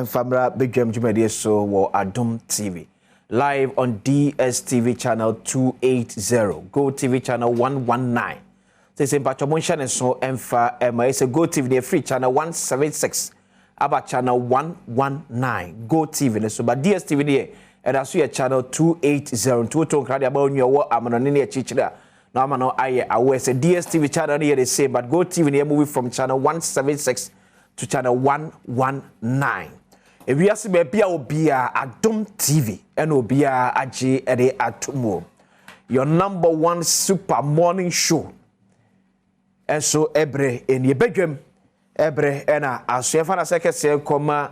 Famra Badwam Mpensenpensemu so wo Adom TV. Live on DSTV channel 280, Go TV channel 119. Say Batwam so emfa it's a Go TV the free channel 176. About channel 119 Go TV so but DSTV there and also your channel 280 to crowd about your work I'm on a chichira. Now I'm no I was a DSTV channel here they say but Go TV near movie from channel 176 to channel 119. If we ask baby obia Adom TV and obia aji ede atomo. Your number one super morning show. And so ebre in your bedroom ebre ena aso na sekese koma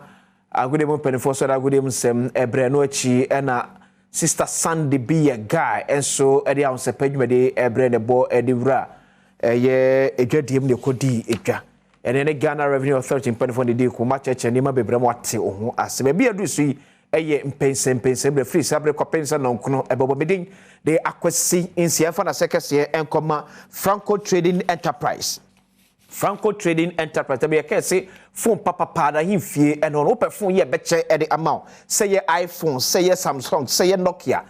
agudem penifo so agudem sem ebre no achi ena sister Sandy be a guy and so ede am se padwumade ebre ne bo ede wura ye edwadiem ne kodi edwa ene ne Ghana Revenue Authority penifo ne dey kuma cheche ni ma bebre mo ate ohu asebe bia du so yi eye mpensenpensemu free sabre kopensa no nkono ebobo medin de akwasi insiafa na sekese enkoma Franco Trading Enterprise. Franco Trading Enterprise be say phone papa da himfie and on open phone ye beche e the amount say ye iPhone say ye Samsung say ye Nokia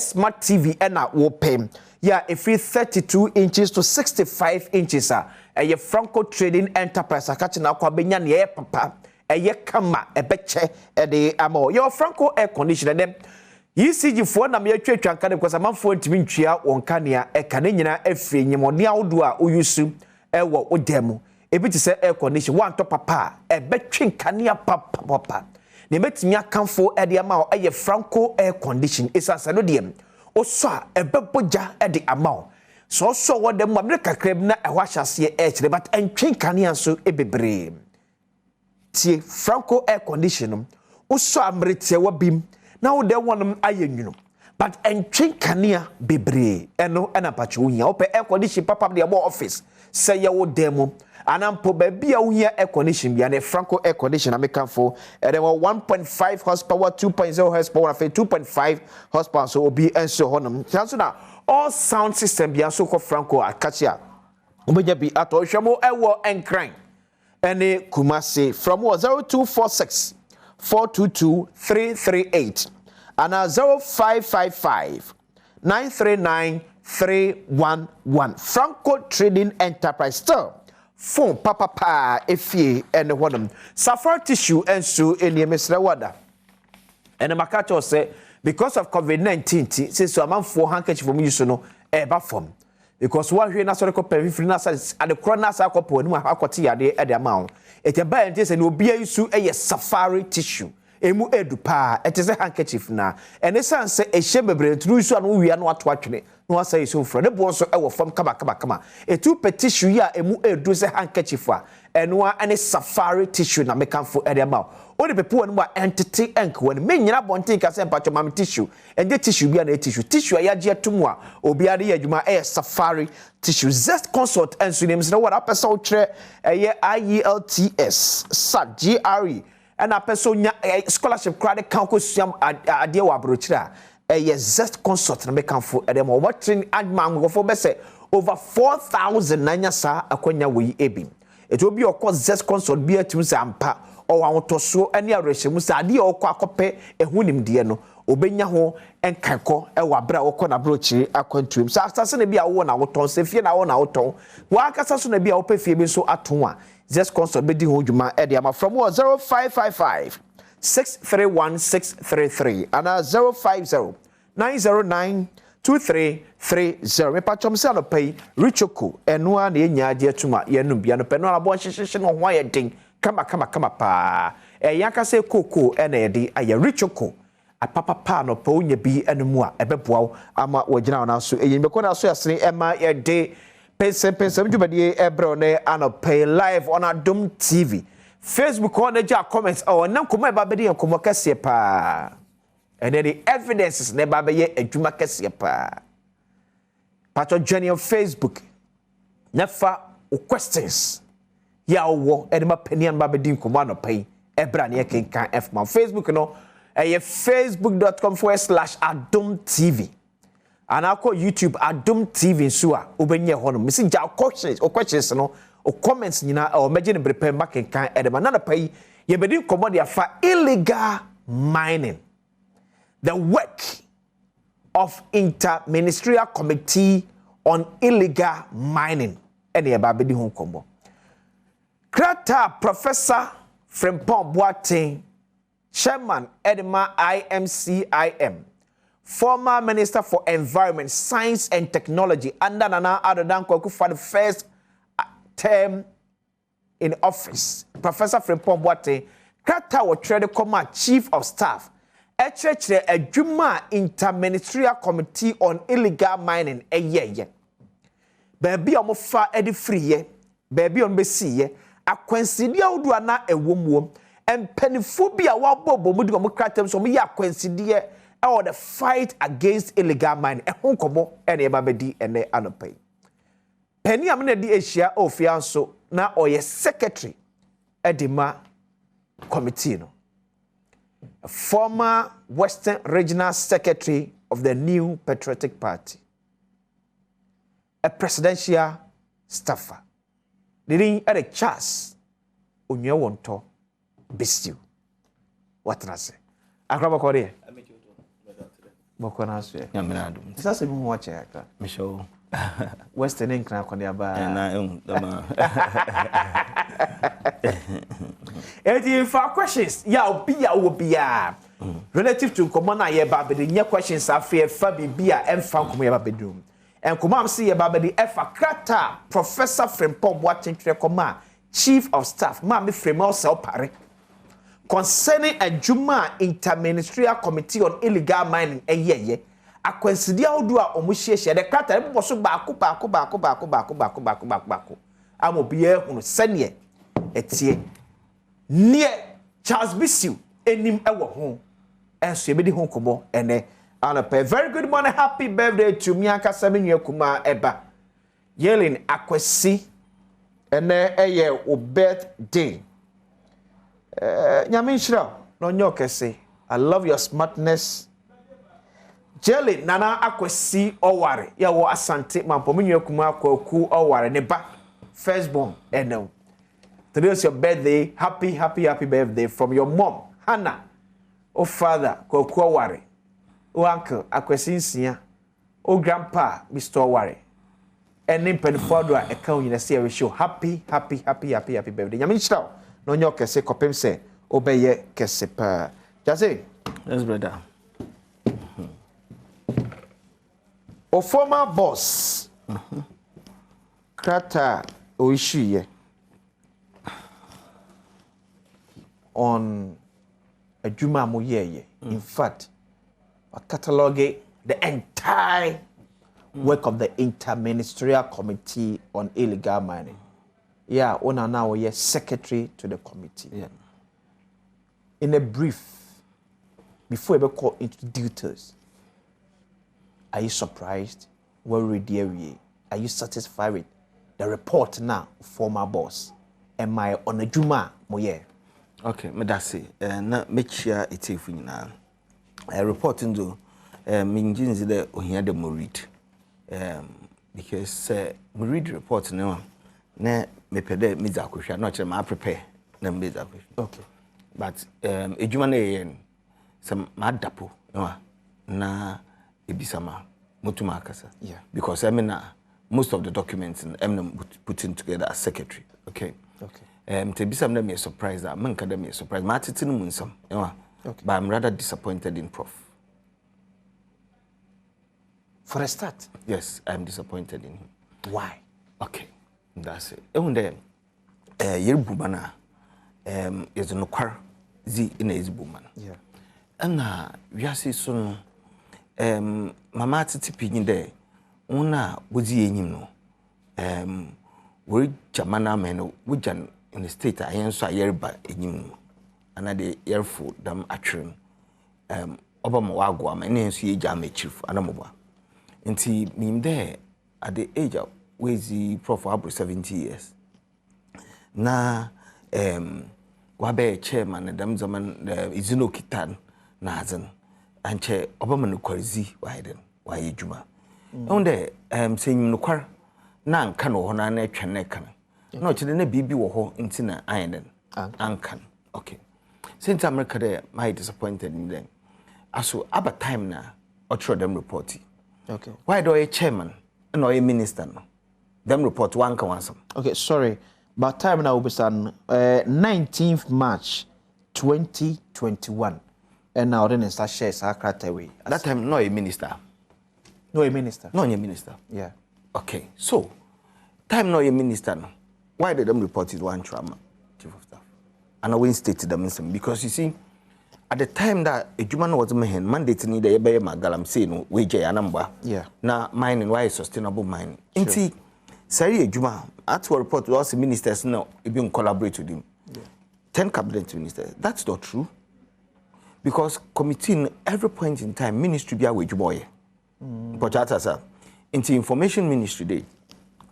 smart TV and na wo pay ya if 32 inches to 65 inches ye Franco Trading Enterprise akachi na kwa benya ne ye papa ye kama e beche e the amount your Franco air conditioner dem ECG for na me twetwa nka because amanfo ntimi ntwia wonka nea e ka ne nyina afie nyimode awodo a oyusu ewo odemu ebi ti se air condition one top papa e betwe nkanea papa ne metimi akanfo e de ama e ye Franco air condition esasa no dem oso a e beboja e de ama so wodem America krab na e hwahase e kire but entwe nkanea so e bebre tie Franco air condition oso amretie wabim na wo de wonum ayenwunu but entwe nkanea bebre eno na pache wohia wo pe air condition papa de abo office say ye wo demo anampo baby a wohia air condition bia na Franco air condition American for and 1.5 horsepower 2.0 horsepower 2.5 horsepower so obi enso honum so na all sound system bia so ko Franco akachia obeja bi ato hwemo ewo enkran ene Kumasi from 0246 422 338 and 0555 939 311 Franco Trading Enterprise still phone papa efie and one suffer tissue and so in the Mr. Wada and the Makacho say because of COVID-19 since so amount 4 handkerchief from you so no eba form because what we na so ko pe free na at the corner sa ko po ni akoti ade e de amount it e ba ente say no bia isu e safari tissue emu edu pa it is a handkerchief na and esan say e hye bebre tru isu anu wi anu ato atwene no asa isu fro ne bo so e wo fam kama etu pe tissue ya emu edu say handkerchief a eno ane safari tissue na mekanfo e de amount o de pepo anu ba entity enko wan me nyina bonten ka say mpacho mam tissue ende tissue bia na tissue ya je atomu a obi ade ya adwuma e safari tissue zest consult enso nem say what apesa wo kire IELTS SAT GRE and a person scholarship credit count kosuam ade wa brochira zest consult na mekanfo e dem what train adman go for be say over 4,000 nanya sa akonya we ebi it will be of course zest consult be atum say ampa o wa wotoso ani arehemu say ade o kwa akope ehunim de no obenya ho enkanko e wa bra wo na brochiri akwantuem so asase na bia wo na woton se fie na wo na woton wa akasa so na bia wo pe fie bi so aton a just consult be di ho djuma e de ama from 0555 631 633 and 050 909 2330 me pachom se alopai richoko eno a na enya ade atuma ye num bia no pe no abo hyehyehye no ho ayedin kama pa e yaka se koko e na yede aye richoko apapa pa no pa onya bi enemu a ebeboa ama wagina na so eyin beko na so yasene ema yede Mpensenpensemu jubadie ebro ne anopay live on Adom TV Facebook on the comments or nam koma ba be de komo kase pa and the evidences ne ba be ye adwuma kase pa patcho journey on Facebook nefa questions ya wo e de ma panian ba be din komo anopay ebra ne kenkan f ma Facebook no facebook.com/Adom TV and I call YouTube Adom TV Sua Ubenye Hono. Missing ja questions no or comments nina or imagine prepare back and can edema nana pay ye bedi komodia fa illegal mining. The work of Inter-Ministerial Committee on Illegal Mining. Ene ye ba bedi ho komo. Krata Professor Frimpong Boateng, Chairman Edema IMCIM, former Minister for Environment, Science and Technology under Nana Adom for the first term in office. Professor Frimpong Boateng, Krata was traded come Chief of Staff. A Juma Inter-Ministerial Committee on Illegal Mining a year. Baby on fa edi free baby on besi akwansidia odua na ewomwom empanifobia wa bobo mudi omo kratem so me yakwansidia e the fight against illegal mining ehonkomo ene ba bedi ene anopai pani amna di Asia ofia nso na oye secretary edima committee no, a former Western Regional Secretary of the New Patriotic Party, a presidential staffer. They didn't have a chance on your one to Bisiw. What can I say? I grab a Korea. What can I say? I'm not doing. That's a watch. Michelle Western Ink now on the bar. And for questions, will be relative to common year baby, the questions are fair, Fabi Bia and Fankumia bedroom. And Kumam see about the Efa Krata, Professor Frimpong Boateng Command, Chief of Staff, Mammy Fremel Pare, concerning a Juma Inter-Ministerial Committee on Illegal Mining a year. A coincidial dua omushia the Krata was so baku. I will be here on Sunday. Etie near Charles Bisiw enim ewo ho enso ebedi ho komo ene anape. Very good morning, happy birthday to me akasa menua kuma eba Yelin Akwesi ene eye o birthday nyame nshira no nyokese. I love your smartness. Jelly Nana Akwesi Oware ya wo asante mampo menua kuma kwaku Oware ne ba firstborn ene. Today is your birthday. Happy birthday from your mom, Hannah. Oh, father, Kokwa Ware. Oh, uncle, Akwesi Nsia. Oh, grandpa, Mr. Ware. And then Penfordwa, a count in a series show. Happy birthday. Yamin Shao. No, your kese kopem se. Obeye kese pa. Jase. Yes, brother. Oh, former boss. Krata Oishiye. On a Juma Moye. In fact, I catalogue the entire work of the Inter-Ministerial Committee on Illegal Mining. Yeah, Ona now yes, secretary to the committee. Yeah. In a brief, before we go into details, are you surprised? Are you satisfied with the report now, former boss? Am I on a Juma Moye? Okay, me da say na me chia etefu nyina. Reporting do minjinzi de ohia de mo read. Because me read report na me pede me za kwhwa na kire ma prepare na me za kwhwa. Okay. But ejuma na yen some ma dapo na ebisama motuma akasa. Yeah. Because I mean most of the documents I'm putting together as secretary. Okay. Okay. To be some me surprised that man can be surprised. My attitude munsam, but I'm rather disappointed in Prof. For a start, yes, I'm disappointed in him. Why? Okay, that's it. And then, Yerbumana, is no car, Z in a Buman. Yeah. And we are so, Mamma Titi there, Una would see him no. We Jamana men, we jan. In the state, I answer yerba in and I the airful dam atrim. Obama wagwa, my name is Yajame Chief, Anamoba. And see me there at the age of where's the Prof. Abu 70 years. Na Wabe chairman, and Damzaman Izino Kitan, Nazan, and chair Obama no Kwarizi, why Juma. On there, saying no quar, Nan cano, Hona, Chanekana. No, to the baby war intina iron ankan. Okay. Since America there, my disappointed in them. Also, about time now, or show them report. Okay. Why do a chairman and a minister no? Them report one can answer. Okay, sorry. But time now will be 19th March 2021. And now then start shares are cracked away. That time no a minister. No a minister. No a minister. Yeah. Okay. So time no a minister no. Why did them report it one trauma? Chief of staff. And I went state to them because you see, at the time that a human was making mandate need a bay magalam say no wage a number. Yeah. Now mining why sustainable mining. Inti Sari a Juma at report was the ministers now even collaborate with him. Yeah. 10 cabinet ministers. That's not true. Because committee in every point in time ministry be a wage boy. But that's into information ministry day.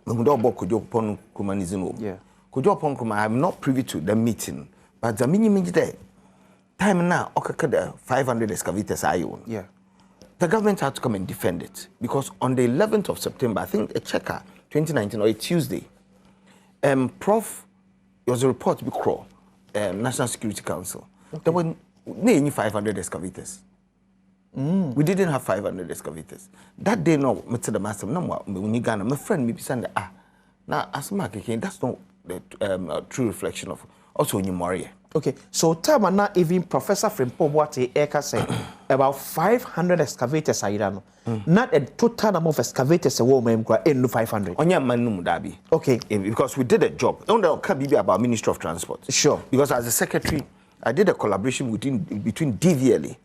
Yeah. I'm not privy to the meeting, but the minimum day. Time now, okay, 500 excavators I own. Yeah. The government had to come and defend it because on the 11th of September, I think a checker, 2019 or a Tuesday, Prof, it was a report before National Security Council. Okay. There were no 500 excavators. We didn't have 500 excavators. That day, no, Mr. Master, no more. My friend, maybe Sunday, now as that's not the true reflection of also in your. Okay, so time and not even Professor Frimpong what Eka said about 500 excavators are not a total number of excavators a woman in 500. On your manum dabi. Okay, because we did a job. Don't know can be about Ministry of Transport. Sure. Because as a secretary, I did a collaboration between DVLA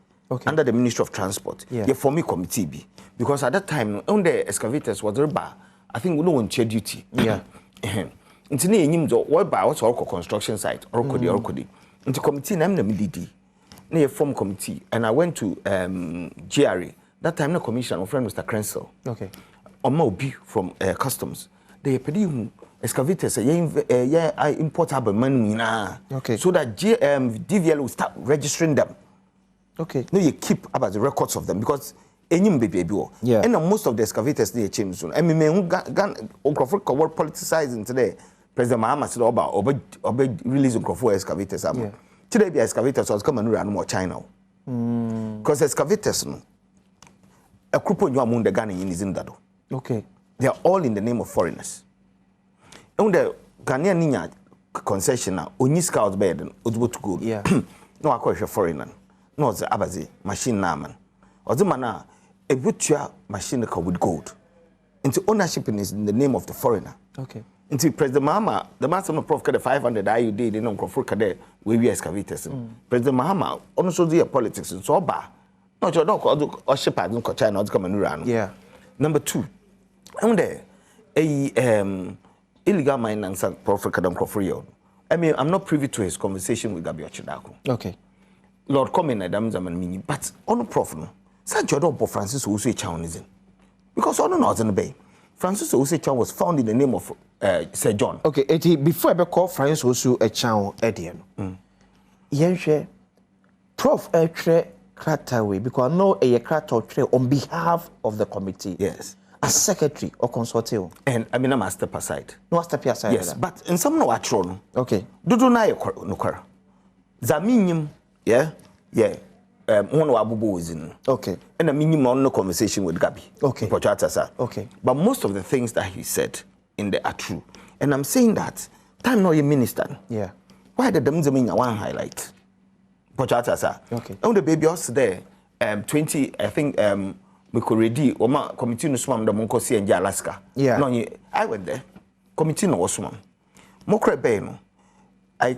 under the Ministry of Transport. Yeah. The forming committee be because at that time on the excavators was bar. I think we don't want chair duty. Yeah. It's in what by what's all construction site or into committee name the MDD. Near form committee and I went to GRA. That time the commissioner, my friend Mr. Crensel. Okay. On my B from customs. They pay excavators I import money na. Okay. So that DVL will start registering them. Okay. No, you keep about the records of them because any baby. Yeah. And most of the excavators they change soon. I mean, what politicizing today. President Mahama said about release of excavators. Yeah. Today, the excavators was coming around more China. Because excavators, no, a group of among the Ghanaian in Zindado. Okay. They are all in the name of foreigners. And the Ghanaian concession now, only scouts bed and to go. Yeah. No, I call you a foreigner. No, the Abazi machine naman. Or the mana a butcher machine with gold. Into ownership is in the name of the foreigner. Okay. Into President Mahama, the master of Prof. 500 IUD, they don't go for Kade, we excavators. President Mahama also do politics and so bad. Not your dog or shepherd, no China, coming around. Yeah. Number two, and there a illegal mine and some Prof. Kadam Crawford. I mean, I'm not privy to his conversation with Gabi Ochidako. Okay. Lord Common Adams and meaning, but on a prof no. Such your dog Francis Ose Chown is in. Because on the Northern Bay, Francis Ose Chown was found in the name of Sir John. Okay, before I call Francis Ose Chown Edian. Yen Prof. Crataway, because I know a crater on behalf of the committee. Yes. As secretary or consultant. And I mean, I'm step aside. No, step aside. Yes, but in some no atron. Okay. Do na no kwara. Zaminim, yeah. One wabubu is in. Okay. And a minimum no conversation with Gabi. Okay. Okay. But most of the things that he said in there are true. And I'm saying that time no your minister. Yeah. Why did them mean one highlight? Okay. And the baby also there 20 I think we could ready or my committee no swam the Monkosi and Alaska. Yeah. No, I went there. Committee no swam. Mokre bay no. I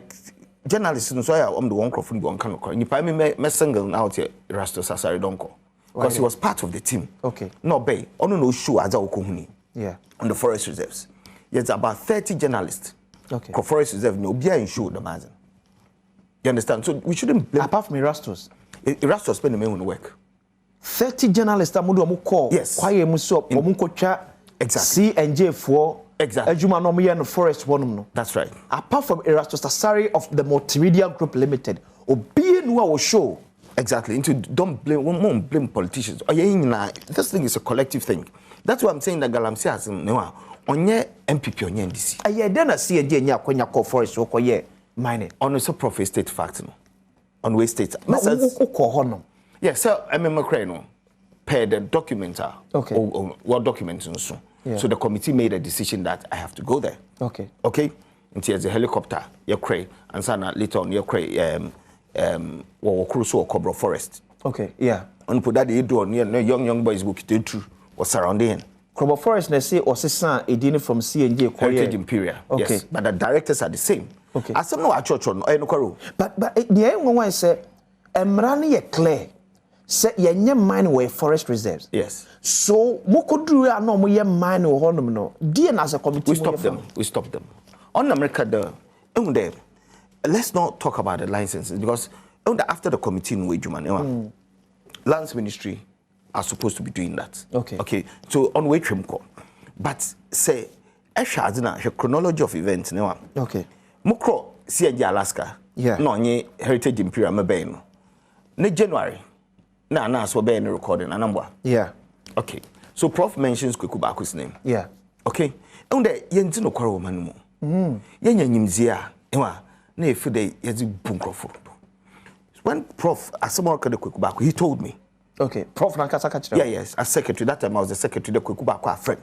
journalists no so I am the one crofun one kind of. You pay me single out here Rasto Sasari Donko. Because he was part of the team. Okay. No bay. Ono no show as Okohuni. Yeah. On the forest reserves. Yes, about 30 journalists. Okay. For forest reserve no be in show the mazin. You understand? So we shouldn't blame. Apart from Erastus. Erastus spend the main work. 30 journalists that would call. Yes. Quiet muso. Exactly. CNJ for. Exactly. Ejuma no me forest one no. That's right. Apart from Erastus Asari of the Multimedia Group Limited. Obi no will show. Exactly. Into don't blame politicians. This thing is a collective thing. That's why I'm saying that Galamsey has no. Onye MPP onye NDC. Aye then I see a day nya kwenya call forest so koye. mining. On a profit state fact no. On way state. Yes, sir. I remember no. Per the document. Okay. What documents so. Yeah. So the committee made a decision that I have to go there. Okay. Okay. And here's a helicopter. You cray and so later on you cray cruise or Cobra Forest. Okay. Yeah. And put that you do on young boys book to do was surrounding. Cobra Forest, they say, or Sissan, a dinner from CNG Heritage Imperial. Okay. Yes. But the directors are the same. Okay. I some no a church on no. But the only one say, Emrani ye clear. Say ye mine were forest reserves. Yes. So Mokodru are no more mine or honor no. Dear as a committee. We stop them. On America let's not talk about the licenses because after the committee in Wajuman, Lands Ministry are supposed to be doing that. Okay. Okay. So on Wachimko. But say a chronology of events. Okay. Mukro CNG Alaska. Yeah. No nye Heritage Imperial Mabeno. Ne January. Na so be recording a number. Yeah. Okay. So Prof mentions Kwekubaku's name. Yeah. Okay. And the yentino kwaro manumo. Yenya nyimzia. Ewa na efu de yezi bunkrofo. When Prof Asamoah Kwekubaku, he told me. Okay. Prof Nankasa. Yeah, yes. As secretary, that time I was the secretary of Kwekubaku, our friend.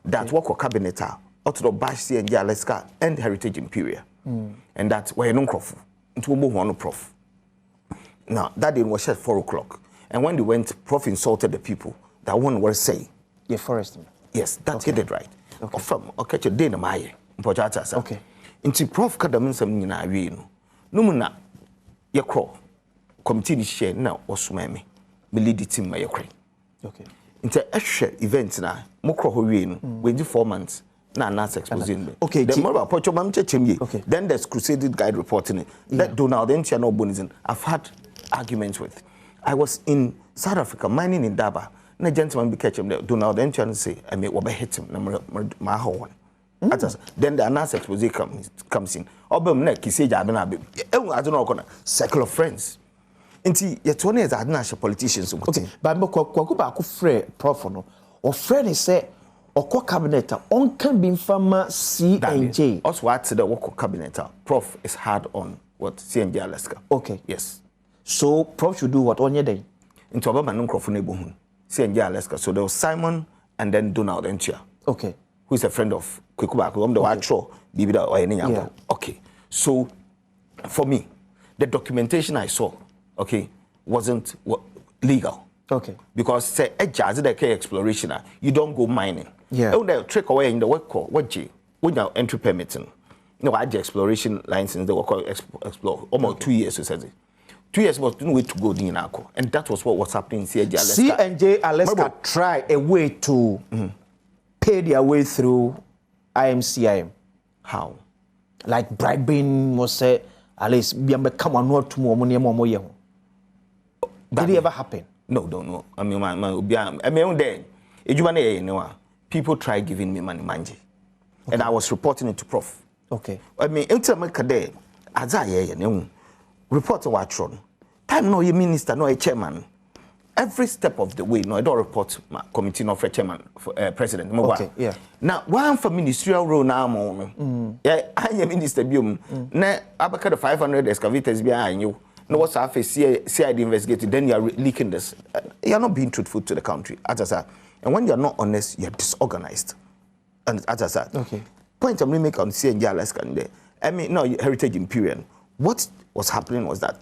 That work cabinet out to the Bash and Alaska and Heritage Imperial. And that we're non crofo. Into one Prof. Now that day was at 4 o'clock. And when they went, Prof insulted the people. That one was say. Yeah, forest. Yes, that's okay. It right. Okay. From okay, your day na maye. Okay. Into Prof kadamin some nina awie no. No muna ye crawl. Committee ni share na osumeme. Me lead the team my cray. Okay. Into extra events na mo crawl ho wie no. We do 4 months. Na exposing. Okay. Then more about Pocho Mam Chechimye. Okay. Then there's Crusaded Guide reporting it. That Donald then no bonizin. I've had arguments with. I was in South Africa mining in Daba. And a gentleman be catch him there. Donald then trying to say, I may what hit him. My whole one. Then the announced expose comes in. Obem neck, he said, I don't know, circle of friends. Inti, yet 20 years I didn't politicians. Okay, but Kwakuba free Prof no or friend is say or cabinet on can be farmer CNJ. Also, what's the work cabinet? Prof is hard on what CNJ Alaska. Okay. Yes. So Prof should do what on your day? Into a microphone neighborhood. CNJ Alaska. So there was Simon and then Donald Enchia. Okay. Who is a friend of Kwekubaku. I'm the white show. Yeah. Okay. So for me, the documentation I saw, okay, wasn't legal. Okay. Because say a jazz exploration, you don't go mining. Yeah. They trick away in the work call what when you entry permitting. No, I exploration license they were called explore almost 2 years. So said 2 years was no way to go in Inako, and that was what was happening in CNJ Alaska. CNJ Alaska try a way to pay their way through IMCIM. How? Like bribing, must say, at least be come on not to more money more. Did it ever happen? No. I mean, I mean, there, people try giving me money, manji, and I was reporting it to Prof. Okay. I mean, it's America there, as I report to Watron. Time no, you minister, no, a chairman. Every step of the way, no, I don't report my committee, no, for chairman, for president. Okay, yeah. Now, one for ministerial role now, yeah, I am minister, na abaka the 500 excavators behind you. No, what's our face, CID investigated, then you are leaking this. You are not being truthful to the country, as I said. And when you are not honest, you are disorganized. And as I said, okay. Point I'm make on CNJ Alaska, I mean, no, Heritage Imperial. What was happening was that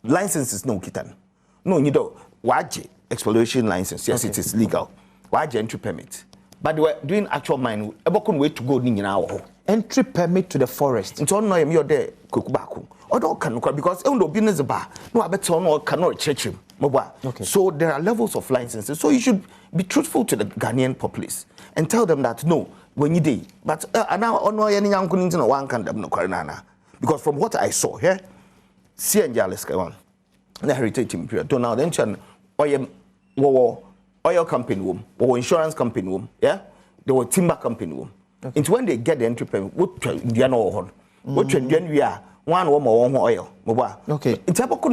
licenses no kitan. No, you don't. Waji exploration license, yes, okay. It is legal. Waji entry permit. But they were doing actual mine. Ebokun way to go in our entry permit to the forest. It's on no you're there, Kwekubaku. Or don't can because no business bar. No, I bet no cannot church him. Okay. So there are levels of licenses. So you should be truthful to the Ghanaian populace and tell them that no, when you did. But now on no any young one can them no Karanana. Because from what I saw here, CNJ Alaska one, the Heritage Imperial, Donald Enchan, oil company, or insurance company, yeah, there were timber company. Okay. It's when they get the entry permit, what they know, what we are one woman oil. Okay. It's about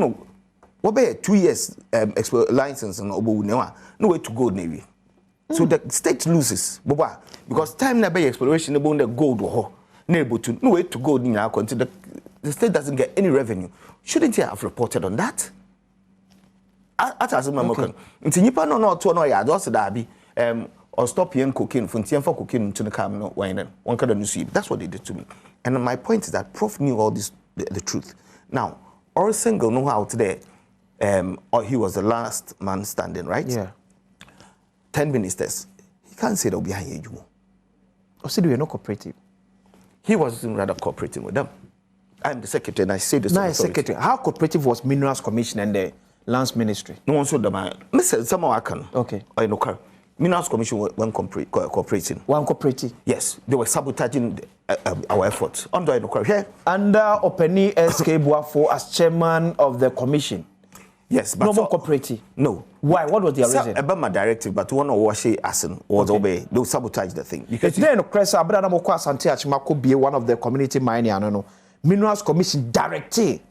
what be 2 years license and no way to go Navy. So the state loses, because time never exploration about the gold or no way to go in our consider the state doesn't get any revenue. Shouldn't he have reported on that? As a member, into Nipa no to no ya just that or stop young cocaine for cocaine to the cam no wine one can see. That's what they did to me. And my point is that Prof knew all this the truth. Now, all single know how today or he was the last man standing, right? Yeah. 10 ministers. He can't say they'll be behind you. Or say we are not cooperative. He was rather cooperating with them. I'm the secretary and I say this. Nice secretary. How cooperative was Minerals Commission and the Lands Ministry? No one saw them. Mr. Someone I can. Okay. I know. Minerals Commission weren't cooperating. One cooperative? Yes. They were sabotaging our efforts. Under Under Openi SK Buafo as chairman of the commission? Yes, but no more cooperative? No. Why? What was the reason? About my directive, but one of wash asin was obey. They sabotage the thing. Because then Cressa Abraham Mokwa Santi Achimako be one of the community mining. I don't know. Minerals Commission directed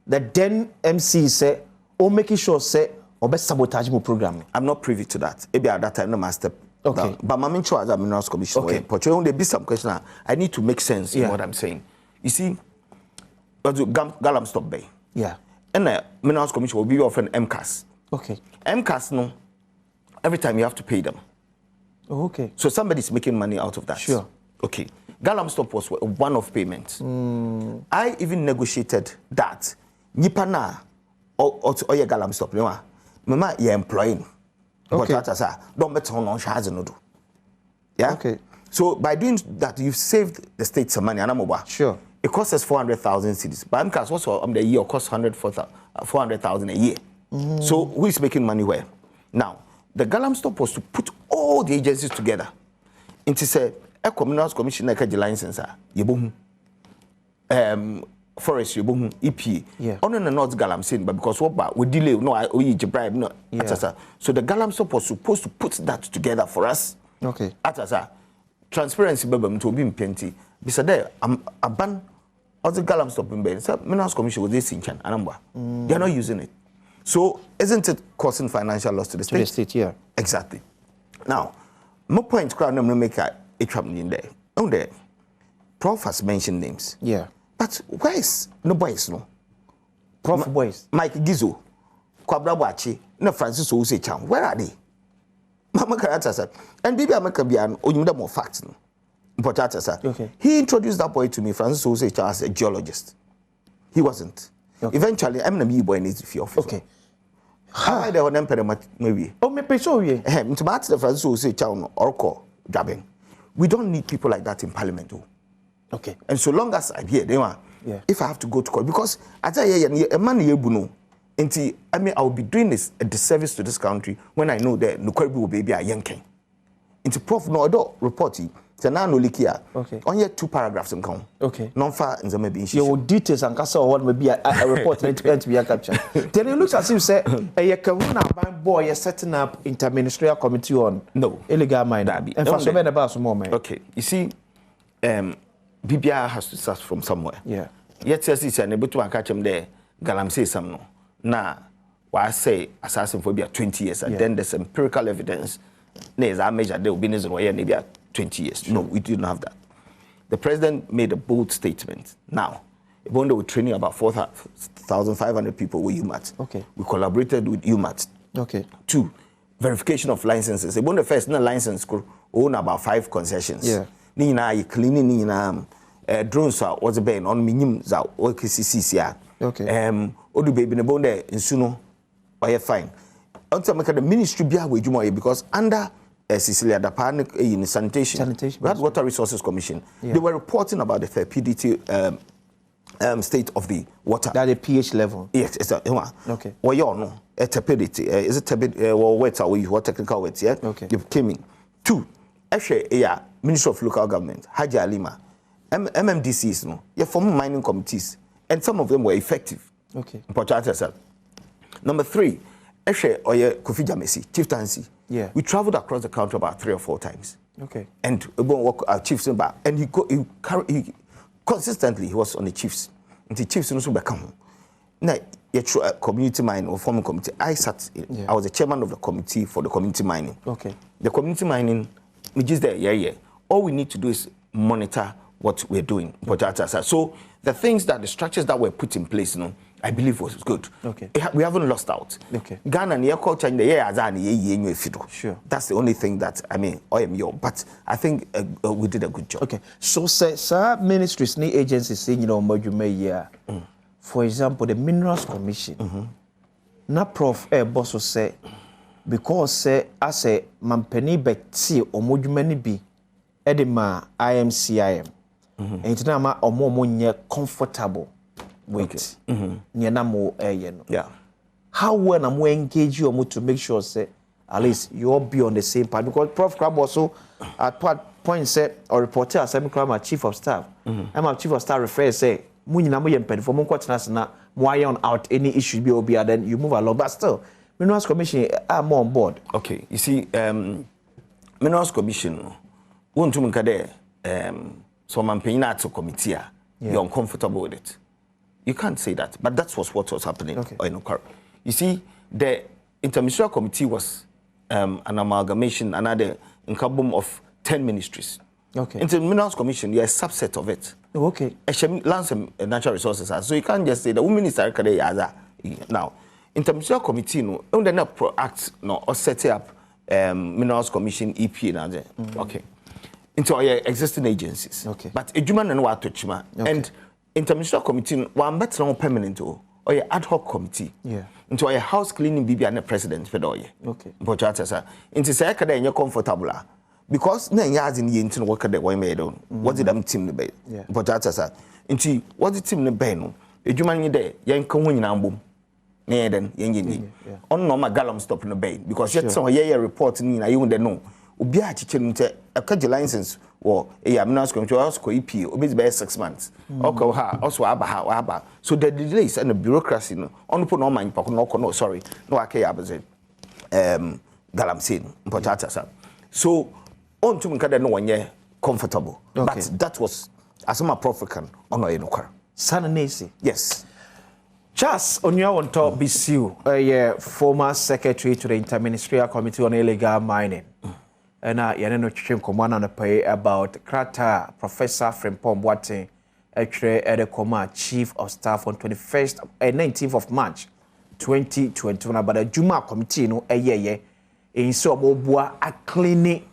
the then MC say or making sure say or best sabotage my program. I'm not privy to that. Maybe at that time no master. Okay. But my main choice as a Minerals Commission. Okay. But you only be some question. I need to make sense in what I'm saying. You see, Galam stop bay. Yeah. And the Minerals Commission will be offering MCAS. Okay. MCAS, no, every time you have to pay them. Oh, okay. So somebody's making money out of that. Sure. Okay. Galam stop was a one-off payment. I even negotiated that. Nipa na or your Galam stop. Mama, you're employing. Okay. But don't bet on charge no do. Yeah. Okay. So by doing that, you've saved the state some money. Sure. It costs us 400,000 cedis. But MCAS also the year costs 400,000 a year. So who is making money where? Now, the Galam stop was to put all the agencies together. Into say a Minerals Commission like a license, forest EP. Yeah. On the North Galam sin, but because what we delay we bribe no. Yeah. So the Galam stop was supposed to put that together for us. Okay. Transparency to be plenty. Because there a ban of the Galam stop in bed. So Minerals Commission was this in Chan and they are not using it. So isn't it causing financial loss to the state? To the state, yeah. Exactly. Now, my point crowd no make a trouble in there. On there, Prof has mentioned names. Yeah. But where is no boys no? Prof boys. Mike Gizo, Kwabra Wachi, no Francis Ose Chan. Where are they? Mama Karata said, and maybe I make a bian or you more facts. Okay. He introduced that boy to me, Francis Ose Chan, as a geologist. He wasn't. Okay. Eventually, I'm the boy needs to feel. Okay. How I the one maybe? Oh, me pay so ye. To match the Francis Ose Chan or call jabbing. We don't need people like that in Parliament, though. Okay. And so long as I'm here, they want. Yeah. If I have to go to court, because I tell you, a man you know, I mean, I'll be doing this a disservice to this country when I know that no will be a yanking. Into Prof no do reporting. Now no likia. Okay. Only 2 paragraphs in count. Okay. Non far in the maybe. Your details and castle what may be a report to be a capture. Then it looks as if say a Karuna boy is setting up interministerial committee on illegal mining. And for so many about some moment. Okay. You see, BBI has to start from somewhere. Yeah. Yet says it's able to catch him there. Galam say some no. Now, why I say assassin for 20 years, and then there's empirical evidence. There's a measure there will be maybe 20 years. No, we didn't have that. The president made a bold statement. Now, even though we're training about 4,500 people with UMAT, okay, we collaborated with UMAT. Okay. 2, verification of licenses. Even the first license could own about 5 concessions. Yeah. Nina cleaning Nina drones was a ban on minimum za or KCCC. Okay. Odu baby ne bonde in Suno or fine. Also make the ministry be away because under Cecilia Dapan in sanitation, we had Water Resources Commission. Yeah. They were reporting about the PDT state of the water. That the pH level. Yes, it's a okay. Well, you know, a tepidity. Is it tepid? Well, wet are we? What technical words? Yeah. Okay. You came in. 2, actually, yeah, Minister of Local Government, Haji Alima, MMDCs, no, yeah, former mining committees, and some of them were effective. Okay. Number 3, actually, or yeah, Kofi Jamesi, chieftaincy. Yeah. We traveled across the country about 3 or 4 times. Okay. And we work our chiefs in back, and he consistently he was on the chiefs. And the chiefs also become. Now, community mining or forming committee. I was the chairman of the committee for the community mining. Okay. The community mining, which is there, all we need to do is monitor what we're doing. So the things that the structures that were put in place, I believe was good. Okay. We haven't lost out. Okay. Ghana and culture in the year, sure. That's the only thing that but I think we did a good job. Okay. So sir, ministries, ni agencies, for example, the Minerals Commission. Na Prof. Bosso say because as a mampeni beti omodwumani bi edema IMCIM. And now ma omo comfortable with nianamo no. Yeah. How well am we engage you to make sure say at least you all be on the same part, because Prof. Crab also at point said or reporter as my chief of staff. I'm a chief of staff refers say munina mo yempen for mo kwatena na why on out any issue be obia, then you move along. But still, Minerals Commission are more on board. Okay, you see, Minerals Commission, won't you make so man paying to committee, you're uncomfortable with it. You can't say that, but that was what was happening. Okay. You see, the Interministerial Committee was an amalgamation, another incubum of 10 ministries. Okay. Into the Minerals Commission, you're a subset of it. Oh, okay. Lands and natural resources. So you can't just say the women is now. Interministerial Committee, no, under no act no or set up Minerals Commission EP and okay. Into our existing agencies. Okay. But a human and what touchma and Interministerial Committee one better on permanent or a ad hoc committee. Yeah. Into a house cleaning BB and the president for the okay. But into say and you're comfortable. Because na nyaz in yin tin work that way made on what did am team the bay but that's nti what the team the bay no edwuma ni dey yen kan ho nyina mbom na yen yen on no ma galom stop no bay because yet so ye report ni na you no obi a chiche no te akaje license wo Minerals Commission also ko EP obi be 6 months okay ha also aba so the delays and the bureaucracy no on put no man pa no sorry no akay abaze galamsin but that's so on to make no one year comfortable. Okay. But that was as my African on our Sananese. Yes. Charles Onua on top Bisiw, former secretary to the Interministerial Committee on Illegal Mining. And no chicken command on the pay about Krata Professor Frimpong Boateng, actually at the command chief of staff on 19th of March 2021 about the Juma committee no in so mobua a cleaning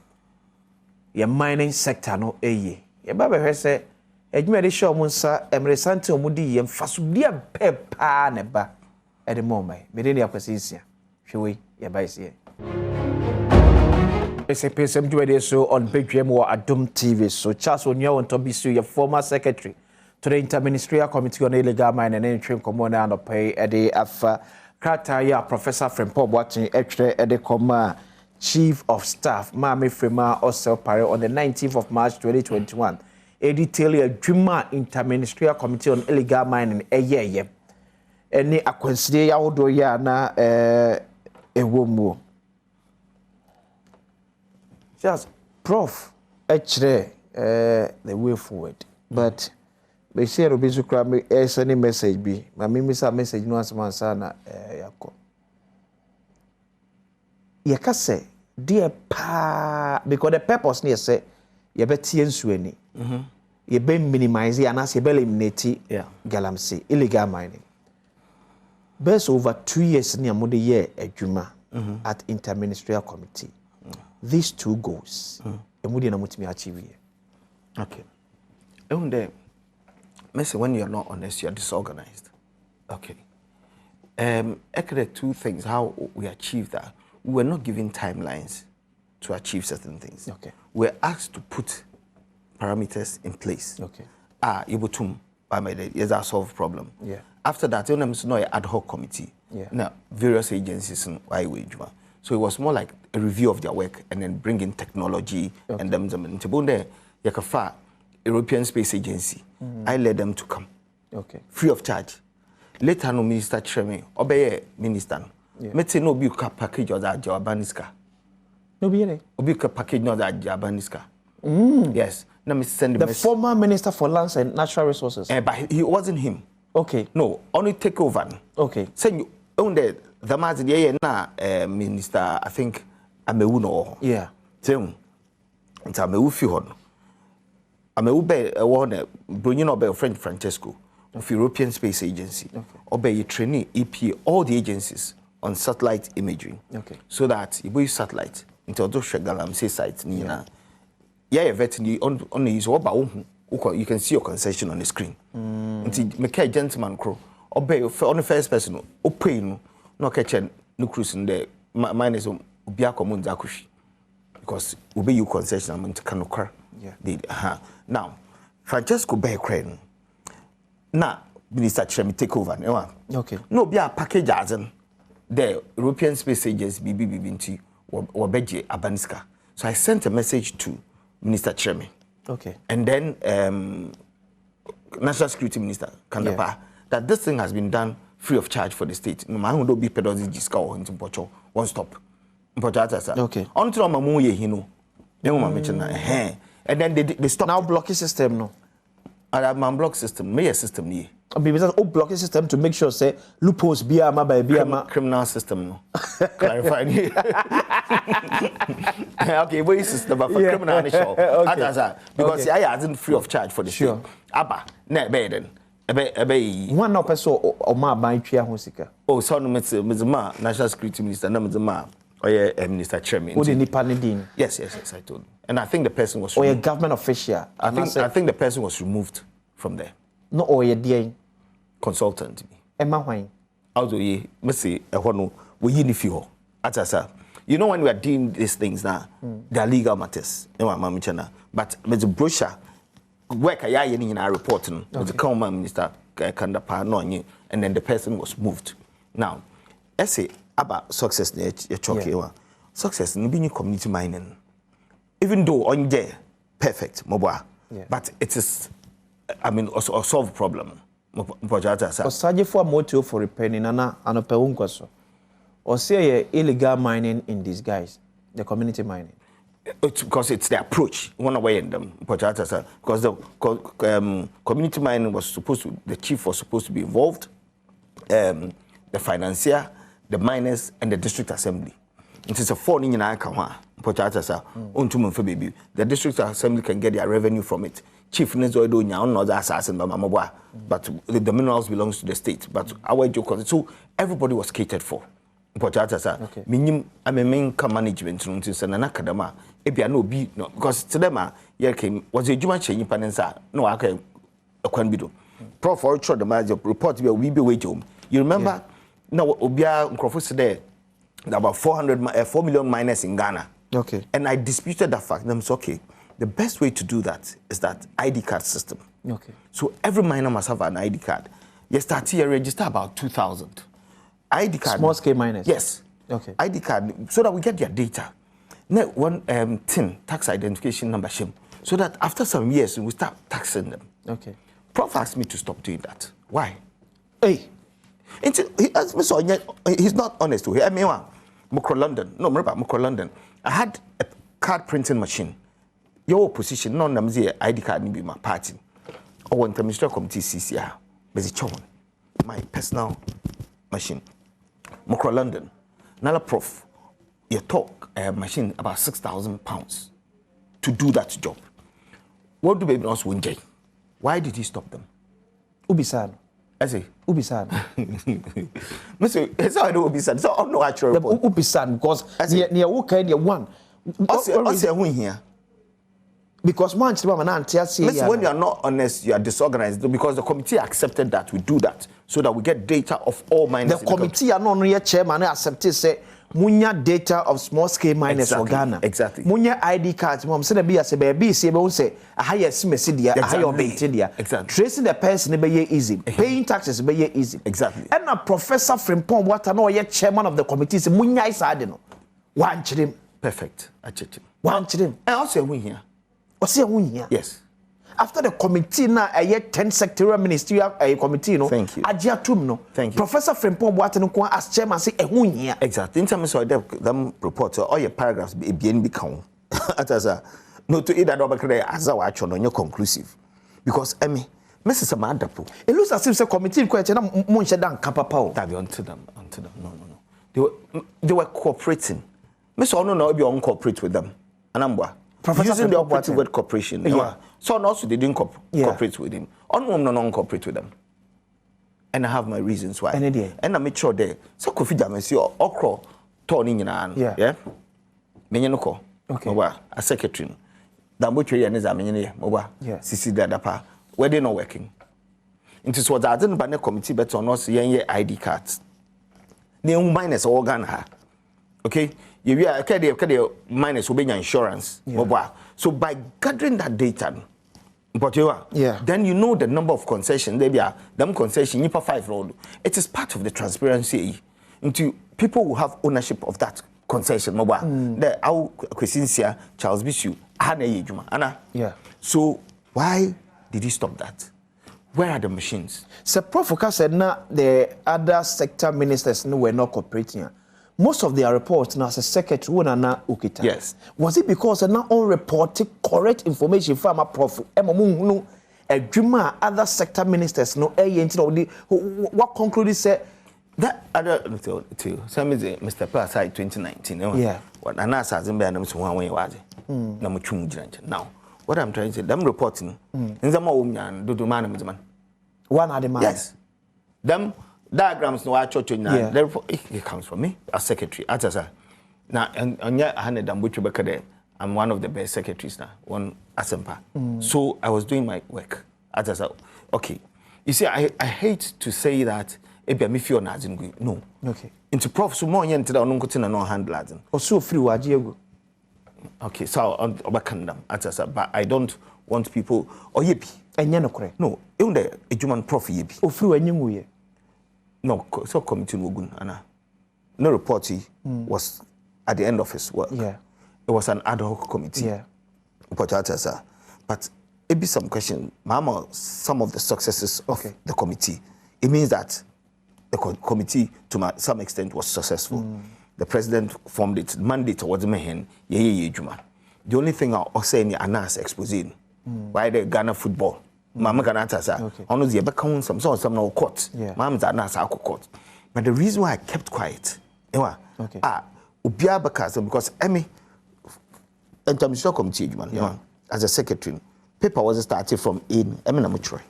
your mining sector no ye baba hwe se adwuma de show munsa emresante omudi ye mfasudia pepa ne ba e de momai me de ne akwasisia hwe ye ba ise Mpensenpensemu dwade so on Badwam or Adom TV. So Charles Onua on top Bisiw, your former secretary to the Interministerial Committee on Illegal Mining and Train Command and pay at the Afa Krataya Professor Frimpong Boateng at the Command Chief of Staff Mame Frema also pare on the 19th of March 2021. A detailed Juma Interministerial Committee on Illegal Mining any a consider yawodo ya na ewomu. Just Prof the way forward. But they say Robizu Krami any message be. My mimisa message no asman sana yako. Yakase dear pa because the purpose near say you better ensueni. You be minimize and as you be eliminate galamsey illegal mining. Best over 2 years near more the year Juma at Interministerial Committee. These two goals, and achieve. Okay. And when you're not honest, you're disorganized. Okay. Two things how we achieve that. We were not given timelines to achieve certain things. Okay. We're asked to put parameters in place. Okay. Ibutum, yes, that solve problem. Yeah. After that, there was no ad hoc committee. Yeah. Now, various agencies in Juma. So it was more like a review of their work and then bring in technology and them. Tibunde Yakafa European Space Agency. I led them to come. Okay. Free of charge. Later no Minister Treme, obey Minister. Mete no be package or that Jabaniska. No be any. Obi package no that Jabaniska. Yes. Now me send the former Minister for Lands and Natural Resources. But he wasn't him. Okay. No, only take over. Okay. Send you on the Mazi na Minister, I think Amewuno. Yeah. It's Amewu fi hon. I'm a ube one bringing up a friend Francesco of European Space Agency. Obey trainee EP all the agencies on satellite imagery. So that you use satellite into those galam say sites nina. Yeah, vetting on the use you can see your concession on the screen. Until make a gentleman crow. Obey on the first person, open no kitchen, no cruising there. Mine is Biako Munzakushi. Because obey you concession, I'm into Kanukar. Now, Francesco Bay Crane. Now, Minister Chemi take over. No, be a package as the European Space Agency BBBNT or Beji Abanska. So I sent a message to Minister Chemi. And then National Security Minister Kandapa that this thing has been done free of charge for the state. No man who be pedozi jiska or into Pocho one stop. On to Mamu ye hino. And then they stop. Now blocking system no. My block system, me a system ni. Because blocking system to make sure say loopholes be a by be a criminal system no. Clarify. Okay, what is system for criminal because I wasn't free of charge for the state. Abba, ne beden. One no person or ma by Chia Hosika. Oh, son, Mr. National Security Minister, Mr. Or Minister Chairman. Yes, I told him. And I think the person was or a government official. I think the person was removed from there. No, or a DA consultant. Emma Wine. Although ye must say, we unify. You know, when we are doing these things now, they are legal matters. But with the brochure, work in our reporting with the common minister Kandapa, and then the person was moved. Now, I say about success, success in being community mining. Even though on there, perfect, mobile, but it is, I mean, also a solve problem. Or for motive for repairing and a peunquaso. Or say illegal mining in disguise, the community mining. It's because it's the approach, one way in them, because the community mining was supposed to, the chief was supposed to be involved, the financier, the miners, and the district assembly. It is a 4 in Akawa, the district assembly can get their revenue from it. Chief Nezoido not assassin by Mamabwa, but the minerals belongs to the state. But our joke, so everybody was catered for. Minim I mean management since an academa. Ebia no be no because to them came was a Juma change panensa. No, I can a quanbido. Prof or the manager report we be wage home. You remember now Obia Crawford there about 4 million miners in Ghana. And I disputed that fact. I'm okay. The best way to do that is that ID card system. So every miner must have an ID card. You start here register about 2,000. ID card. Small scale miners. Yes. ID card so that we get their data. Now one TIN tax identification number shim. So that after some years we start taxing them. Prof asked me to stop doing that. Why? Hey. He asked me so he's not honest to hear me one. London. No, remember London. I had a card printing machine. Your position, no namzi ID card ni be my party. Or when the Ministerial Committee CCR, my personal machine. Mokro London. Nala Prof, you talk a machine about £6,000 to do that job. What do baby knows win Jay? Why did he stop them? Ubisan. I say Ubisan. Monsieur, it's how I know Ubisan. So I'm no actual report. Ubisan because near Wuka one. What's win here? Because once when you are not honest, you are disorganized. Because the committee accepted that we do that so that we get data of all miners. The committee are not real chairman accepted say munya data of small scale miners for Ghana. Exactly. Munya ID cards. Mom said be as a baby say a higher simesidia, a higher betidia. Exactly. Tracing the person be easy. Paying taxes be easy. Exactly. And a professor Frimpong what I know yet chairman of the committee say munya is adeno. One chim. Perfect. I checked him. One chim. I also win here. Yes. After the committee now, a year 10 secretarial ministerial committee, no. Thank you. Thank you. Professor Frimpong Boateng as chairman say a year. Exactly. In terms of them report all your paragraphs be become no to either double as our action on your conclusive. Because Mrs. Amadapo. It looks as if the committee question Munchedan Kapapao. Onto them. No. They were cooperating. Mr. Ono no be on cooperate with them. Anambwa. using the operative word corporation. Yeah. So also they didn't cooperate with him. On no cooperate with them. And I have my reasons why. And I make sure there. So Kofi Jamesi or Okro turning in an yeah. Menyanoko. Okay. A secretary. Dambuchi and Zamini, Moba. Sisi Dadapa. Where they not working. Into what I didn't ban a committee better on us ID cards. They minus organ ha. Okay? You are minus obeying insurance. So by gathering that data, but then you know the number of concessions. They be them concession you 5 road. It is part of the transparency into people who have ownership of that concession. The our Christincia Charles Bisiw Anna. Yeah. So why did he stop that? Where are the machines? So Prof. said now the other sector ministers were not cooperating. Most of their reports now as a secretary were not ukita. Yes. Was it because they not all reported correct information from a Prof. A dreamer other sector ministers no what concluded said that other too. Some is Mr. Plaside 2019. Yeah. What Anas has been them so one way was it. Now. What I'm trying to say, them reporting in the moment, do man. One are the man. Yes. Them diagrams no church in it comes from me as secretary. Now and yet I had them which I'm one of the best secretaries now, one Asempa. So I was doing my work. Okay. You see, I hate to say that me feel no. Okay. Into Prof so more into the no hand laden. Or so free wajiego. Okay, so I'll back them. But I don't want people or yippee. And you're not correct. No, even a human Prof yippee. Or through a new no, so committee Wogun, Anna. No report was at the end of his work. Yeah. It was an ad hoc committee. Yeah. But it be some question, Mama, some of the successes of the committee. It means that the committee, to some extent, was successful. The president formed its mandate towards me. The only thing I'll say in Anas exposing why the Ghana football. Mama Ganata sa. Ono the back some no court. Mama Anas court. But the reason why I kept quiet, because Emmy and Commission committee as a secretary, paper was started from in Eminamutre.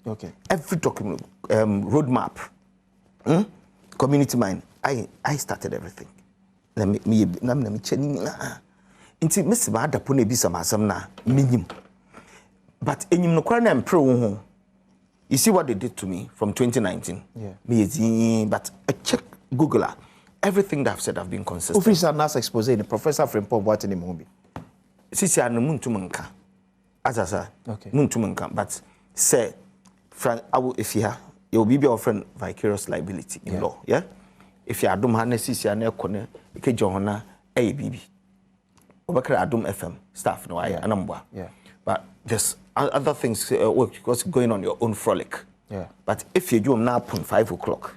Okay. Every document, roadmap, community mind. I started everything. Let me Inti Mr. Bada Pune Bisam na minimum. But in no corner and pro, you see what they did to me from 2019. Yeah. But I check Googler. Everything that I've said I've been consistent. Officer Nas expose the professor from Pop what in the movie. Sisi anu muntu manka. Azasa. Okay. Muntu manka. But say, Frank, if you have, you will be your friend vicarious liability in law. Yeah. If you are Adom Hanesisi and Ekone, Ike Johana, ABB. Obakra Adom FM staff, no, I number. Yeah. But there's other things work because going on your own frolic. Yeah. But if you do now 5 o'clock,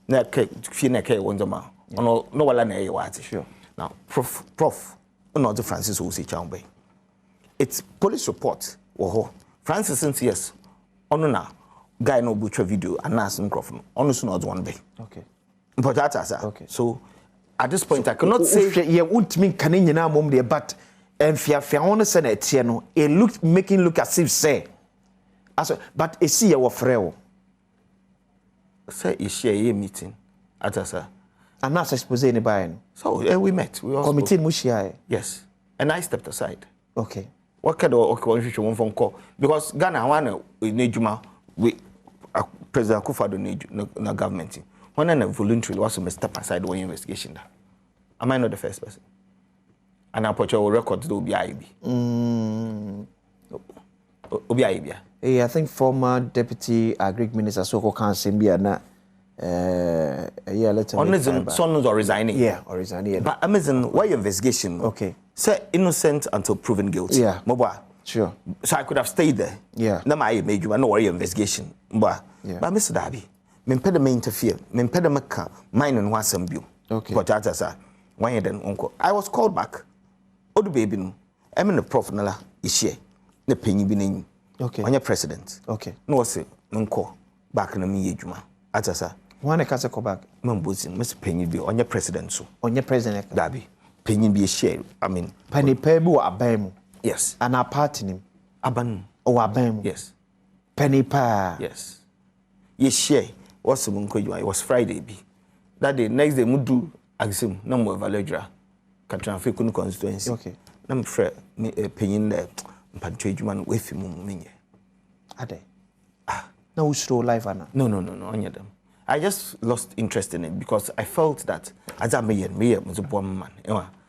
na ke fine ke wonzama. No wala na e wati. Sure. Now, Prof, no the Francis Osi Chambe. It's police report. Woho. Francis since yes. Ono na guy no butcher video and na some microphone. Ono so not one day. Okay. But that's okay. So at this point, I cannot say you won't mean Canadian mom there, but and Fia on the Senate, it looked making look as if say, but a see our frail. Say, is share a meeting at us, and not expose anybody. So we met. We also committee Mushia. Yes, and I stepped aside. Okay. What kind of one phone call? Because Ghana, one with Nejuma, we President Akufo-Addo need na government. When I voluntarily was to step aside one investigation. Am I not the first person? And I put your records to OBIB. OBIB. Hey, I think former Deputy Agri Minister Soko Kansin be na yeah, let's Sons are resigning. Yeah, or resigning. Yeah. But Amazon, why investigation? Okay. Say innocent until proven guilty. Yeah. Mobile. Sure. So I could have stayed there. Yeah. Now I made you no worry investigation. But Mr. Darby. Mempeda me interfere. Mempeda meka mine and wasam bio. Okay. But that's one year then uncle. I was called back. Odu baby no. I'm in the prof nala ishe. Ne penny binin. Okay. When you're president. Okay. No say uncle back na me yejuma. Atasa. One a case call back. Mambuzin, Mr. Penny be on your president so. On your president. Dabi. penny be a share. I mean, penny pebu abem. Yes. And a party Aban. Oh, abem. Yes. Penny pa. Yes. Yes, share. What's the moon? It was Friday. Be that day. Next day, Mudu Axim. No more Valedra. Katran Fikun constituency. Okay. Nam Fred penny there. Pantrageman with him. Ade. No slow life, Anna. No, on them. I just lost interest in it because I felt that as a me was a bomb man.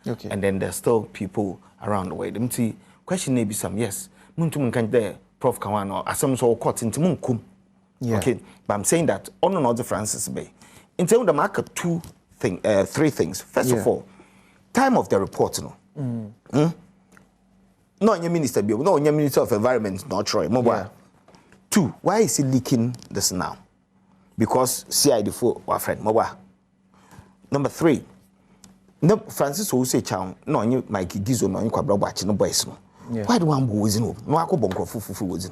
Okay. And then there's still people around the way. Them see question maybe some yes. Muntum can there Prof Kawano as some so caught into Munkum. Yeah. Okay. But I'm saying that on another Francis Bay. In terms of the market, three things. First of all, time of the report, No, your minister, no, your minister of environment, not Troy. Mobile. 2, why is he leaking this now? Because CID4, our friend, mobile. Number 3, no, Francis will say, Chow, no, you, Mikey Gizo, no, you can watch no boys. Why do one boys in? No, I could bunker fufu was in.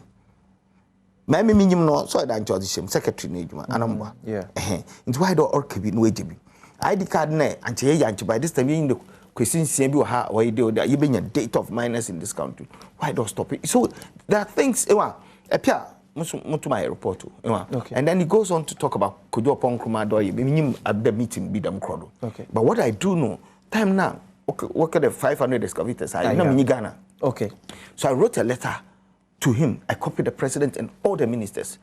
Mammy minimum no, so I don't judge him, secretary, and yeah. Into why do or could be no way. ID card ne, and Chianchi by this time in the question, CMB, how why do that you being a date of minors in this country? Why don't stop it? So there are things, appear. To my report, okay. And then he goes on to talk about Kojo Ponkruma Doye, meaning at the meeting, be them crowd. Okay. But what I do know, time now, okay, what at the 500 excavators? I know Ghana. Okay. So I wrote a letter to him. I copied the president and all the ministers,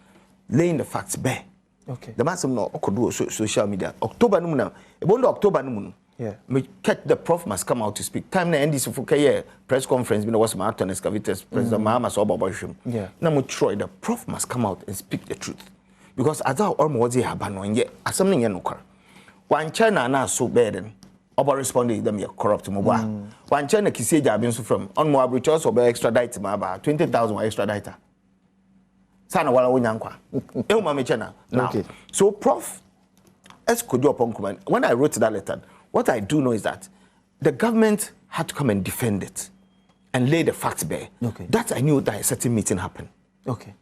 laying the facts bare. Okay. The man said, no, could do social media. October, no, about October, no. Yeah. Me catch the prof must come out to speak. Time na NDC for press conference. Me was Martin excavators. President Mahama saw Babashim. Yeah. Now me try the prof must come out and speak the truth, because as our almost here haban yet as something you know. One China na so bad about responding them you corrupt mobile. One China kisi jabin so from on more breaches or extradite ma about 20,000 extradite. Sana wala wonyankwa. E ma me China. Okay. So prof could do upon command. When I wrote that letter, what I do know is that the government had to come and defend it and lay the facts bare. Okay. That I knew that a certain meeting happened. Okay.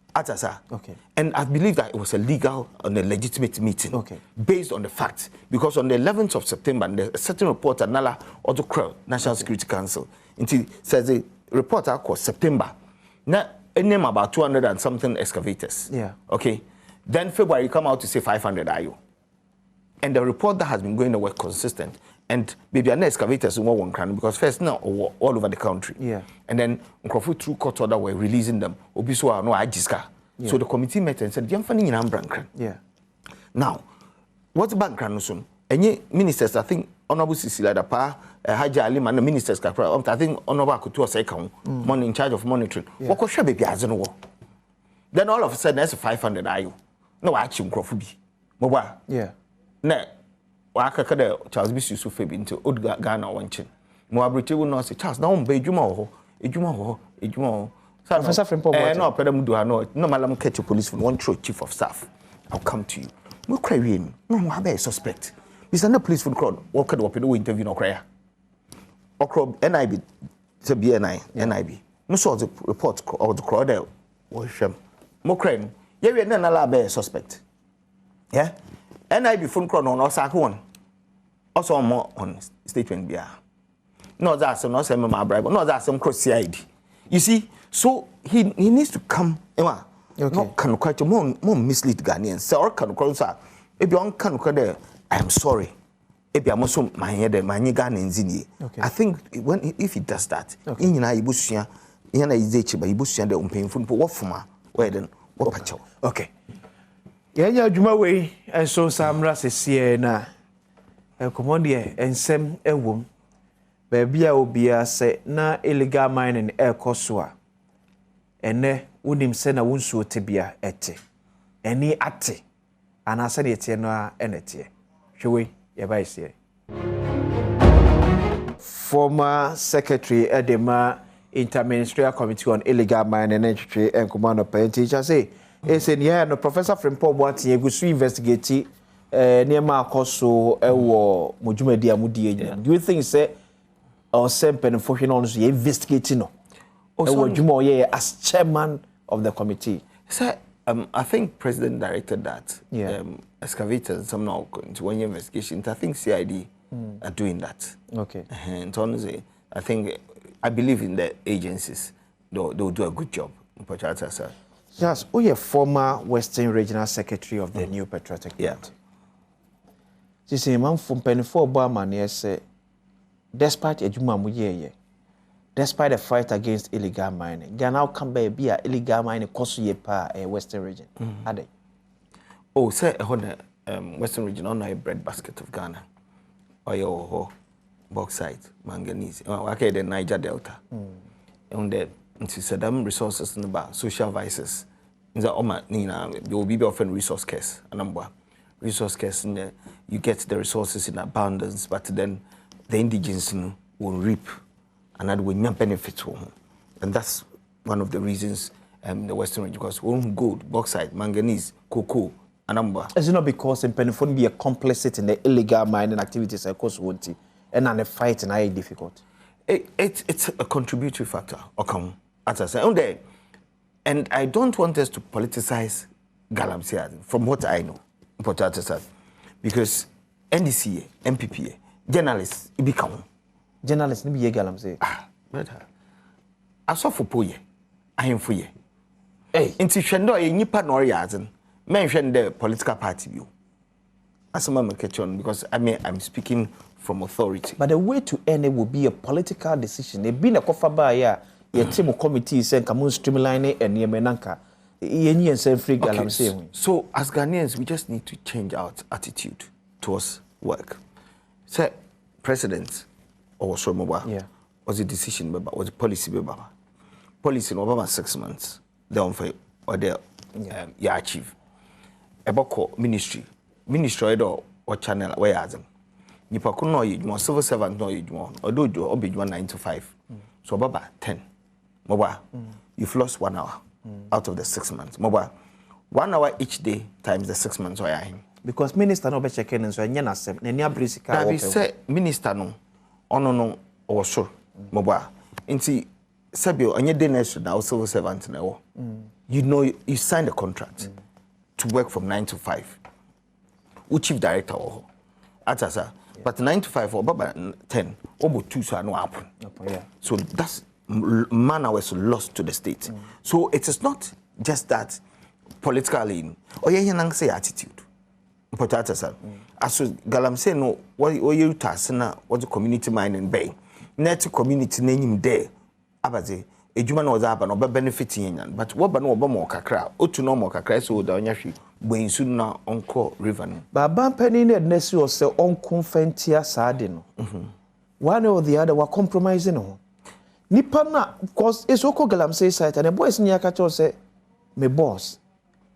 Okay. And I believe that it was a legal and a legitimate meeting. Okay. Based on the facts. Because on the 11th of September, the certain report at Nala Auto Crowd, National Security Council, says the report called September. Now, a name about 200 and something excavators. Yeah. Okay. Then February come out to say 500 IU. And the report that has been going nowhere consistent. And maybe an excavators in one crown because first now all over the country. Yeah. And then Nkrofu through court order were releasing them. Obiso no ajiska. So the committee met and said, "Yamfani in Ambran." Yeah. Now, what's bank soon? Any ministers, I think Honorable Cecilia Dapa, Haji Ali, and the ministers, I think Honorable Kutu Second, money in charge of monitoring. What could she be as an Then all of a sudden, that's 500 IU. No action, Nkrofu. Mobile. Yeah. Na waka kada Charles Bisiw so febi into old Ghana wanchen mo abrete wo no say Charles na won ba edwuma ho Professor Frimpong no peda mu do ha no malam catch police from one chief of staff. I'll come to you mo kra wie ni no mo ba suspect bisa na police from crowd wo kada wo peda wo interview no kra ya okro NIB to be NIB no so the report or the crowd there wo hwem mo kra ni ye wie na la ba suspect yeah. And I be phone call on Osaka also more on statement bia. No, that's not some my bribe. No, that's some cross CID. You see, so he needs to come. Okay. No, can quite more mislead Ghanaians. So or can call sir. If you can there, I am sorry. If you are also my head, my Ghanaians in okay. I think if he does that, in Ibusia, in Izechi, by Ibusia, the painful what for my wedding, what pacho. Okay. Yeah, Juma way, and so some rasses na a commodity and sem a womb. Baby, I will be a say na illegal mining air cosua. And ne would him send a wunsu tibia ete. Any ate. And I said it no energy. Shall we? Yeah, Former Secretary Adom Interministerial Committee on Illegal Mining and Entry and Commander Penteacher say. Esen yeah no Professor Frimpong Boateng egusu investigate near akoso ewo modwumadi amudie nyina. Do you think say or sempen function on so investigating no ewo dwuma ye as chairman of the committee? Sir, I think President directed that excavators some now into one investigation. I think CID are doing that. Okay. And honestly, I believe in the agencies. They'll do a good job. Yes, we are former Western Regional Secretary of the New Patriotic Party. She say, "Man, from Pennyford Barman, say, despite a despite the fight against illegal mining, Ghana now come by be a illegal mining cost ye pa a Western region. Are they? Oh, say Western region on a bread basket of Ghana, or bauxite, manganese, okay, the Niger Delta, on the Saddam resources in the social vices. In the Oma Nina, there will be often resource case, a number resource case in there. You get the resources in abundance, but then the indigenous will reap and will not benefit from them. And that's one of the reasons the Western region, because gold, bauxite, manganese, cocoa, a number. Is it not because in Pennyford be a complicit in the illegal mining activities across Wunti and the fight and I difficult? It's a contributory factor, okay, as I say. And I don't want us to politicize Galamsey, from what I know, because NDC, MPP, journalists, it become. Journalists, ni be Galamsey. Brother, I saw for Poye, I am for ye. Hey, into Shendo, a nipa noriazan, mention the political party view. As a moment, catch on, because I'm speaking from authority. But the way to end it will be a political decision. It been a cofa by your team of committee saying, come on, streamline it and Yemenanka. Yenny and say free Galamsey. So, as Ghanaians, we just need to change our attitude towards work. Say, President, or Somoba, was a decision, was a policy. Policy in over 6 months, they on for or they achieve. Eboko ministry or channel where Adam. Nipa kuno you civil servant no you or do you obi 9 to 5. So baba 10. Moba, you've lost 1 hour out of the 6 months. Moba, 1 hour each day times the 6 months where I because minister no be checking and so nyana sem na nia brisika that we say minister no ono or sure moba nti sabio anye dey next na civil servant na wo you know you signed a contract to work from 9 to 5 who chief director or atasa but 9 to 5 or baba 10 obo 2 so no happen so that's man hours lost to the state so it is not just that politically or you can say attitude Potata sir. As Galamsey no what you tasna what the community mining bay. Net community name there. Abaze ejuma no za no benefiting yan but what ba no more kakra otu no more kakra so da onyashi gbensu na onko river no. Baba penny ne nesi o se onko fentia saade no. One or the other were compromising no. Nipa na because it's oko Galamsey site and the boys ni aka say me boss.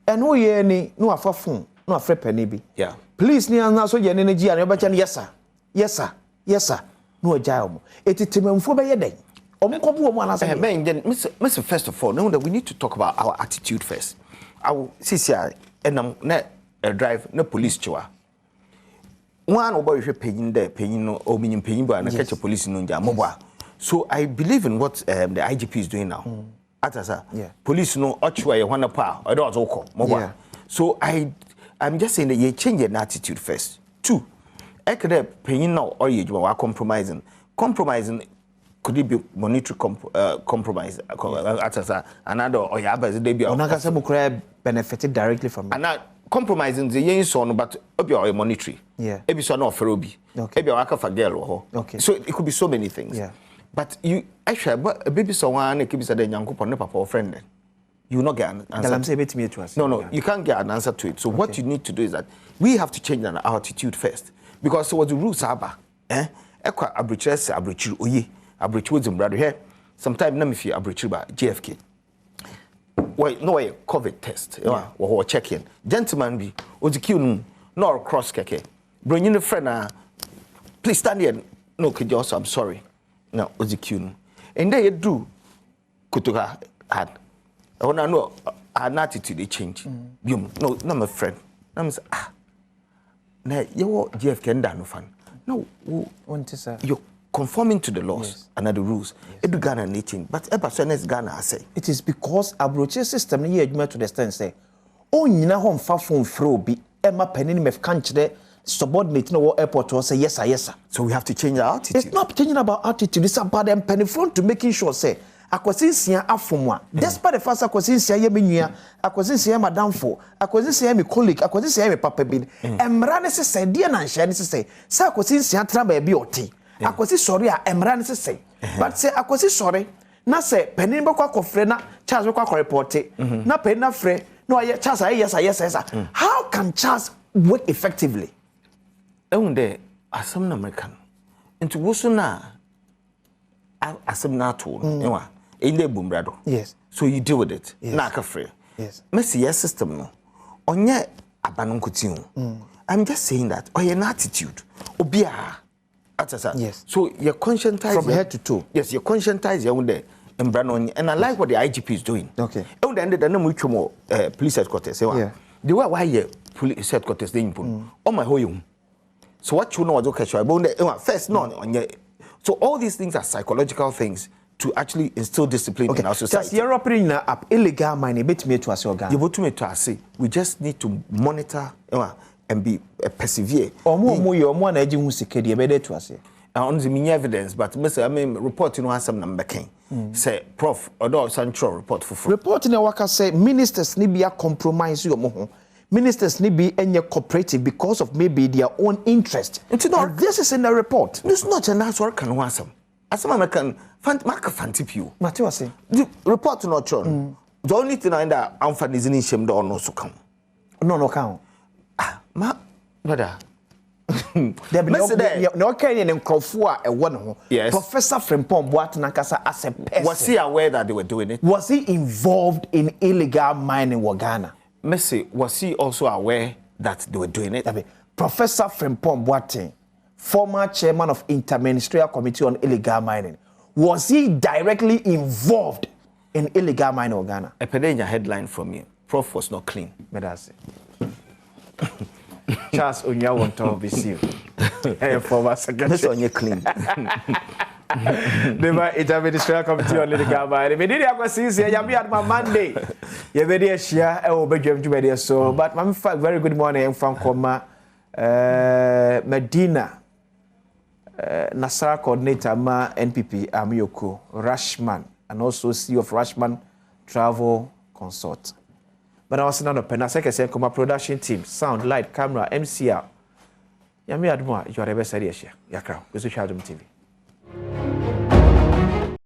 And who ye ni no afa phone no afre penny bi. Yeah. Please ni na so ye energy and oba chan yes sir. Yes sir. Yes sir. No jail. Etitememfo be ye den. Omkobu omo anasa. Mr. First of all, know that we need to talk about our attitude first. Our CCI and na drive no police chwa. One obo hwe pagin there, pagin no o minim pagin ba na catch police no nja moba. So I believe in what the IGP is doing now. Atasa. Police no ochwa ye hwana pa o do ozoko moba. So I'm just saying that you change your attitude first. 2, I could have paying now or you are compromising. Compromising could it be monetary compromise? Another or you have as a debut. Onaka benefited directly from it. And now compromising the yen son, but or monetary. Maybe so no for Obi. Maybe I can forget. Okay. So it could be so many things. But you actually, a baby someone, a kid said, young couple, no papa or friend. You will not get an answer. No, you can't get an answer to it. So what you need to do is that we have to change our attitude first. Because what the rules are, ekwa abrichese abrichiru oye abrichiru zimbrado here. Sometimes na me fi abrichiru ba JFK. Why no way COVID test. Wo check in. Gentleman bi oziki unu no cross keke. Bring in a friend please stand here. No kid I'm sorry. No oziki unu. And then you do kutuka had I want to know an attitude they change. No, my friend. I'm say na you JFK no fan. No, you're conforming to the laws and the rules. Edu Ghana nating, but ever Ghana say it is because abroche system here you to the stand say oh nyina ho mfa phone fro bi e ma panini mef kan kire subordinate no airport will say yes sir. So we have to change our attitude. It's not changing about attitude. It's about them penifront to making sure say akwasinsia afomwa. Despite the fact akwasinsia ye menua, akwasinsia madam for, akwasinsia me colleague, akwasinsia me papa bi. Emra ne se dia na nhia ne se akwasinsia tra ba bi oti. Akwasi sorry a emra ne se. But say akwasi sorry na say penin be kwa kofre na Charles be kwa report na penin na frɛ no Charles yes. How can Charles work effectively? There asem na American into woso na asem na to enwa ende bumbrado. Yes. So you deal with it. Yes. Na ka free. Yes. Messi yes system no onye abanonkuti o. I'm just saying that an attitude obia atasa. Yes. So you're conscientize from head to toe. Yes, you're conscientize you there and I like what the IGP is doing. Okay. And then the name which more police headquarters. Yeah. The way why police headquarters they input on my whole. So what you know what okay first no on your so all these things are psychological things to actually instill discipline in our society. That's European up illegal mining bit me to us organ. You to me to say we just need to monitor and be persevere. Or more na eji hu sike de be dey to ase. On the mini evidence but I mean report you know some number king. Say prof or central report for report na waka say ministers ni be compromise your mo. Ministers need be any cooperative because of maybe their own interest. And this is in the report. This is not a nice work and wasam. As I can mark a fancy Matthew say the report not shown. The only thing I know I'm fan is in shame door no so come. No count. Ma brother. There be no Kenyan and Krofua a one. Yes. Professor Frimpong Boatenankasa as a person. Was he aware that they were doing it? Was he involved in illegal mining in Ghana? Messi, was he also aware that they were doing it? Professor Frimpong Boatenankasa, former chairman of Interministerial Committee on Illegal Mining, was he directly involved in illegal mining in Ghana? A pedenia headline from you. Prof was not clean. Medase. Charles Onya won't Bisiw. Former secretary. This on you clean. Never Interministerial Committee on Illegal Mining. We did have see you be at my Monday. You be there share Badwam so but my very good morning from Koma Medina Nasara coordinator ma NPP Amiyoko Rashman and also CEO of Rashman Travel Consult. But I was not open. I say Koma production team, sound, light, camera, MCR. Yami Adom, you are the best idea. Yakra, we should Adom TV.